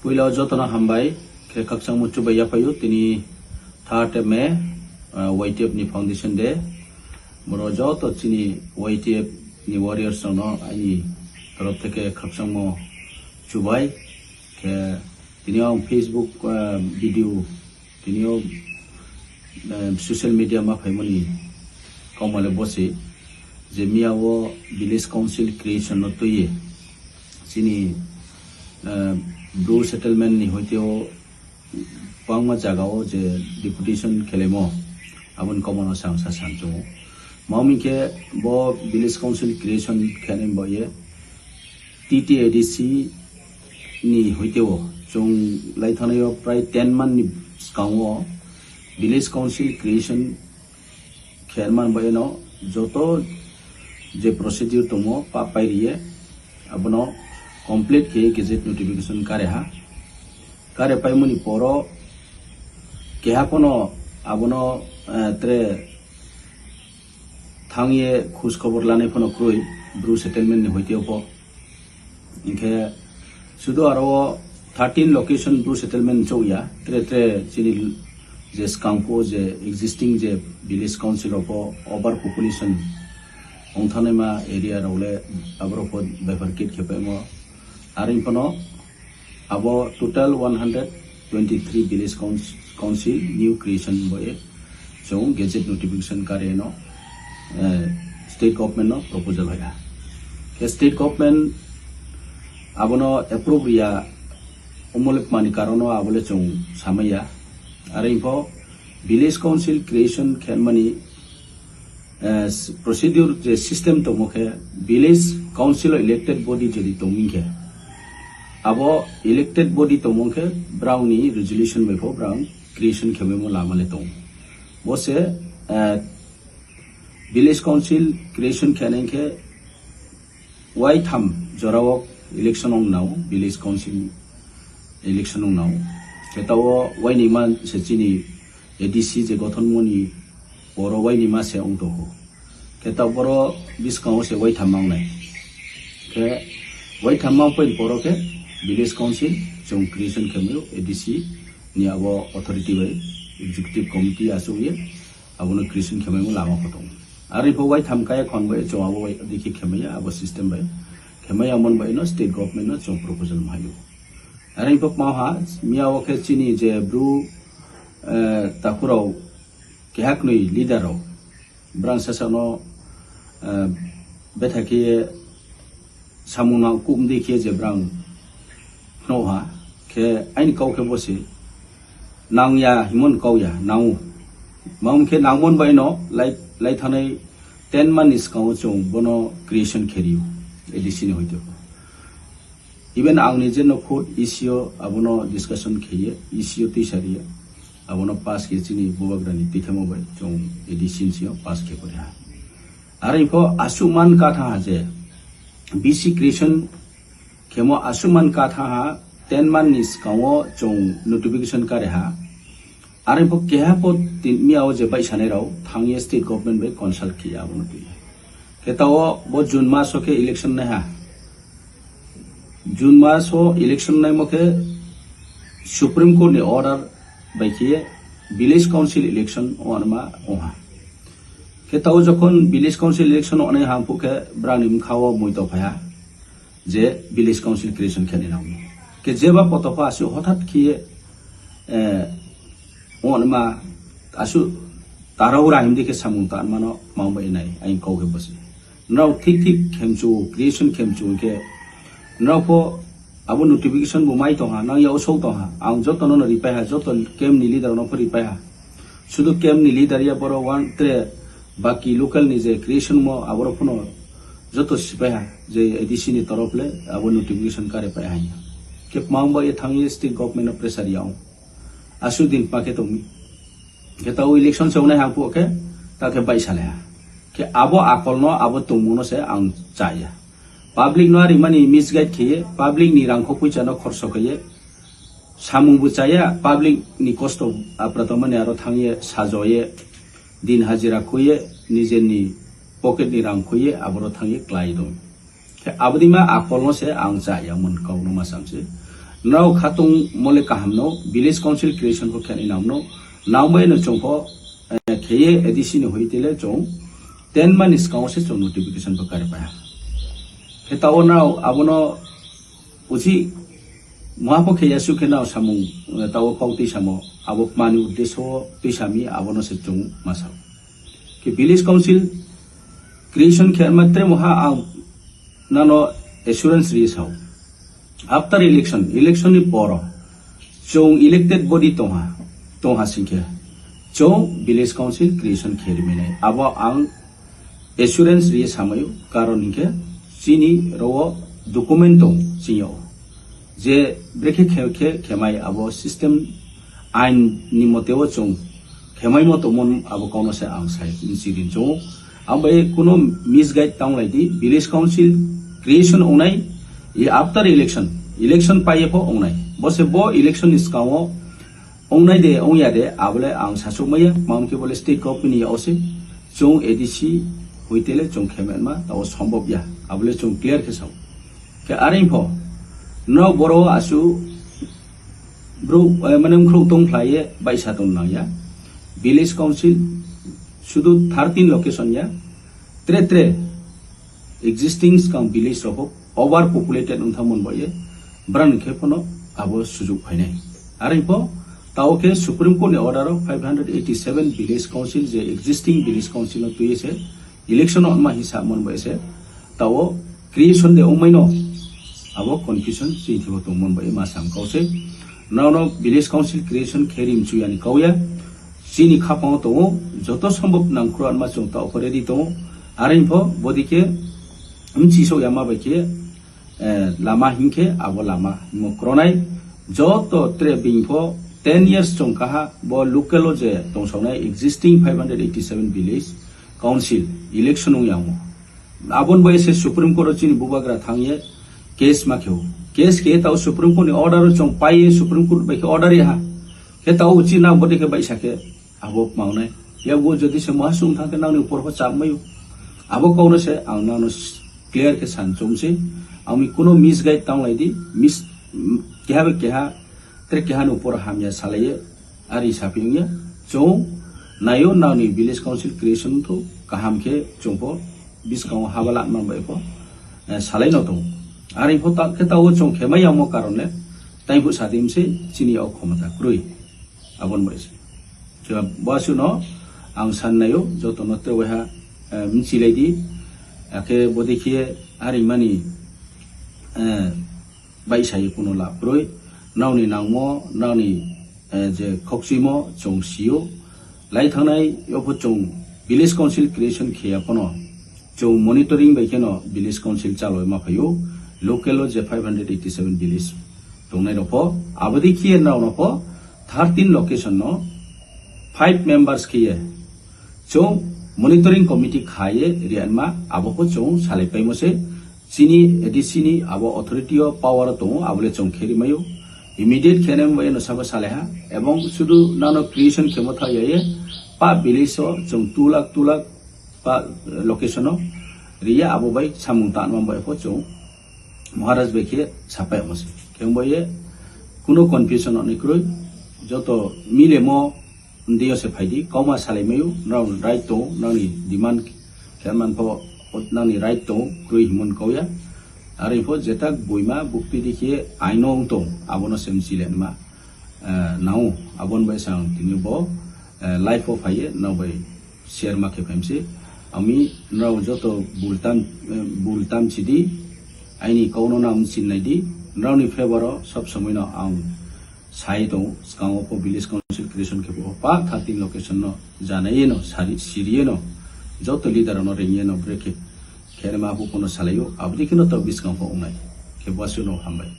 पुइलाव जतना हामबाय के खक्संग मुचु बैया फायु तिनी 3 मे YTF नि फाउंडेशन डे मरो जत चिनी YTF नि वॉरियर्स न आनी तरफ থেকে खक्संग मो चुबाय के तिनियो फेसबुक भिडियो तिनियो सोशल मीडिया मा फाइमनि कमले बसे जे मियावो विलेज काउंसिल क्रिएशन न तोये चिनी ब्रू सेटलमेंट नि होइतेओ पांगमा जागाओ जे डिपुटेशन खेलेमो अबन कमनो सांसा सांचो मामी के बो विलेज काउंसिल क्रिएशन खेलेम बये TTADC नि होइतेओ जों लाइथानायो प्राय 10 मान नि स्काओ विलेज काउंसिल क्रिएशन खेलमान बयनो जोतो जे प्रोसीड्यूर तमो पापाइरिये अबनो कंप्लीट के गेजेट नोटिफिकेशन कारे पाइमुनि परो केहापनो अबनो त्रे थांगे खुश खबर लाने फनो क्रुई ब्रू सेटलमेंट नि होइतेओ इनके सुदो आरो 13 लोकेशन ब्रू सेटलमेंट चौया त्रे चिनि जे स्कांपो जे एक्जिस्टिंग जे village council of over population ओंथानेमा एरिया रौले अबरोफो बाइफरकेट खेपेमो आरिंफनो अबो total 123 village council new creation बये जों गेजेट नोटिफिकेशन कारेनो स्टेट गवर्नमेंट नो प्रपोजल होया के स्टेट गवर्नमेंट अबनो अप्रूव या उमलक मानि कारणो आबले जों सामया आरिंफो विलेज काउंसिल क्रिएशन खेलमानि प्रोसीड्यूर जे सिस्टम तो मुखे विलेज काउंसिल इलेक्टेड बॉडी जदि तो मिंखे अबो इलेक्टेड बॉडी तो मुखे ब्राउनी रेजोल्यूशन बेफो ब्राउन क्रिएशन खेमेमो लामाले तो बोसे विलेज काउंसिल क्रिएशन खेने के वाई थम जोरावो इलेक्शन नाउ विलेज काउंसिल इलेक्शन नाउ केताओ वाई निमा सेचिनी एडीसी जे गठन मनि बरो वाई निमा से अंग दो केताओ बरो बिस्काओ से वाई थमांगनाय के वाई थमांग पे बरो के विलेज काउंसिल जों क्रिएशन खेमो एडीसी नि आबो अथॉरिटी बाय एग्जीक्यूटिव कमिटी आसुये आबोनो क्रिएशन खेमो लामा फतो आरो बो वाई थमकाय खनबाय जों आबो वाई दिखि खेमया आबो सिस्टम बाय खेमया मन बाय नो स्टेट गवर्नमेंट नो जों प्रपोजल मायो आरो बो माहा मियाओ के चिनि जे ब्रू ताकुराव केहाकनै लीडराव ब्रांसासानो बेथाके सामुना कुम देखिए जे ब्रां नोहा के आइन काउ के बसे नांगया हिमन काउया नाउ माउम के नांगमन बायनो लाइ थानाय 10 मान निस्काउ जों बनो क्रिएशन खेरियो एडीसी नि होइतो इवन आंनि जे नो खुद इसियो अबनो डिस्कशन खेये इसियो तिसारिया अबनो पास के चिनि बुबाग्रानि तिथेमो बाय जों एडीसी सियो पास के परेहा आरो इफो आसुमान काथा जे बीसी क्रिएशन खेमो आसुमान काथा 10 मान निस्काउ जों नोटिफिकेशन कारेहा आरो इफो केहापो मियाव जे बाय सानेराव थांगे स्टेट गवर्नमेंट बे कंसल्ट किया अबनो तुये केताओ बो जून मासो के इलेक्शन नहा जून मासो इलेक्शन नाय मके सुप्रीम कोर्ट नि ऑर्डर बायखिए विलेज काउंसिल इलेक्शन ओनमा ओहा केताओ जखन विलेज काउंसिल इलेक्शन ओने हामपुके ब्रानिम खाओ मुइतो फाया जे विलेज काउंसिल क्रिएशन खेने नाउ के जेबा पतफा आसु हठात खिए ओनमा आसु ताराउरा हिमदिके सामुंता मानो मावबाय नाय आइन काउके बसे नाउ ठीक खेमचु क्रिएशन खेमचु के नाउफो अब नोटिफिकेशन बुमाई तो हा ना याव सौ तो हा आं जो तो न रिपाय हा जो तो केम नि लीडर न रिपाय हा सुदु केम नि लीडर या बरो वन त्रे बाकी लोकल नि जे क्रिएशन मो आबरो फनो जो तो सिपाय हा जे एडीसी नि तरफले अब नोटिफिकेशन कारे पाय हा के मांगबा ये थांगे स्टेट गवर्नमेंट न प्रेशर याव आसु दिन पाके तो के ताउ इलेक्शन सेउने हापु के ताके बाइसाले हा के आबो आकल न आबो तुमुनो से आं चाया पब्लिक नारी मानी मिसगाइड किए पब्लिक नि रांखौ फैसा न खर्च कये सामुबु चाया पब्लिक नि कष्ट आप्रतमने आरो थांगे साजये दिन हाजिरा खुये निजेनि पकेट नि रां खुये आबरो थांगे क्लाइ दं के आबदिमा आकलनो से आं चाया मन काउनो मासामसे नाउ खातुंग मोले काहमनो विलेज काउंसिल क्रिएशन को खेनी नामनो नाउमे न चोंफो खेये एडिशन होइतेले चों 10 मान इसकाउ से चों नोटिफिकेशन पर कर पाया खेताओ नाउ आबनो उसी वहां पर खेया सुखे नाउ सामु ताओ पाउती सामो आबो मानु उद्देश्य पेशामी आबनो से चों मासा कि विलेज काउंसिल क्रिएशन खेर मात्रे वहां नानो एश्योरेंस रिस हाउ आफ्टर इलेक्शन नि पर चों इलेक्टेड बॉडी तोहा सिंखे चों विलेज काउंसिल क्रिएशन खेर मिने आबो आं एश्योरेंस रिस हामयो कारण हिके चिनी रो डॉक्यूमेंट दं सियो जे ब्रेके खेमाय आबो सिस्टम आइन नि मतेव चों खेमाय मतो मन आबो कोनो से आं साइ सिदिन चों आबे कोनो मिसगाइड तांलाइदि विलेज काउंसिल क्रिएशन ओनाय ये आफ्टर इलेक्शन पाए फो ओंनाय बसे बो इलेक्शन इसकाओ ओंनाय दे ओंया दे आबले आं सासु मय माम के बोले स्टेट गवर्नमेंट औसे चों एडीसी होइतेले चों खेमेनमा ताव सम्भव या आबले चों क्लियर के साउ के आरें फो न बरो आसु ब्रो मनम ख्रौ तों फ्लाये बाइसा तों नाया विलेज काउंसिल शुदु 13 लोकेशन या त्रे existing scam village of over populated unthamon boye bran khepono abo sujug phainai aripo taoke supreme court order of 587 village council je existing village council to ise election on ma hisab mon boye se tao creation de omaino abo confusion si thibo to mon boye ma sam kause no village council creation kherim chu yani kauya sini khapao to joto sambhav nangkro ma chung ta operedi to aripo bodike चिसो यामा बाइके लामा हिंखे आबो लामा मक्रोनाय जो तो त्रे बिंफो 10 years चों कहा बो लोकलो जे तोंसौनाय existing 587 village council election यामो आबोन बयसे सुप्रीम कोर्ट चिनि बुबाग्रा थांगे केस माखेउ केस के ताउ सुप्रीम कोर्ट नि ऑर्डर चों पाए सुप्रीम कोर्ट बाइके ऑर्डर या के ताउ चिना बदिके बाइसाके आबो मावनाय या वो जदि से मासुम थाके नावनि ऊपर हो चापमयु आबो कौनो से आं नानो क्लियर के सानचों से आमी कोनो मिसगाइड तांलाइदि मिस केहा त्रे केहा नो ऊपर हामिया सालाये आरि सापिंगे चों नायो नावनि विलेज काउंसिल क्रिएशन तो काहाम के चोंपो बिसकाउ हाबला मानबायफो सालाय नतो आरि फो ताके ताओ चों खेमाय आमो कारणे ताइबो सादिम से चिनि औ क्षमता क्रुइ आबन बायसे जो बासु न आं साननायो जतो नत्रे वहा मिसिलाइदि आके बोदेखिए आरिमानी बाइसाय कुनो लाब्रोय नावनि नांगमो नावनि जे खक्सिमो चोंसियो लाई थांनाय यफो चों विलेज काउंसिल क्रिएशन खेयापनो चों मॉनिटरिंग बाइकेनो विलेज काउंसिल चालय माफायो लोकेलो जे 587 विलेज तोंनाय रफो आबदेखिए नावनफो 13 लोकेशन नो 5 मेंबर्स खेये चों मॉनिटरिंग कमिटी खाये रियानमा आबो को चों सालायपाय मसे चिनी एडिसिनी आबो अथॉरिटी ऑफ पावर तो आबले चों खेरिमायो इमीडिएट खेनेम वय नसाबा सालायहा एवं सुदु नानो क्रिएशन खेमथा याये पा विलेजो चों 2 लाख पा लोकेशनो रिया आबो बाय सामुं तानम बाय फो चों महाराज बेखे छापाय मसे खेमबये कुनो कन्फ्यूजन अनिक्रोय जतो मिलेमो दियो से फाइदी कौमा सालायमायो नाउ राइट तो नाउनि डिमांड खेरमान फो नाउनि राइट तो क्रुइ हिमन कौया आरो फो जेता बयमा बुक्ति देखिए आइनो तो आबनो सेमसिलेनमा नाउ आबन बाय सां तिनिबो लाइफ ऑफ आये नाउ बाय शेयर मार्केट फेमसे आमी नाउ जतो बुलताम छिदी आइनि कौनो नाम सिननायदि नाउनि फेवर सब समय न आं साइ दं स्काउ को विलेज काउंसिल क्रिएशन के पा 13 लोकेशन न जानाय न सारि सिरिये न जतो लिडर न रेंगे न ब्रेके खेरमा को कोनो सालायो आबदिखिनो तो बिस्काउ को उनाय के बसु न हामबाय।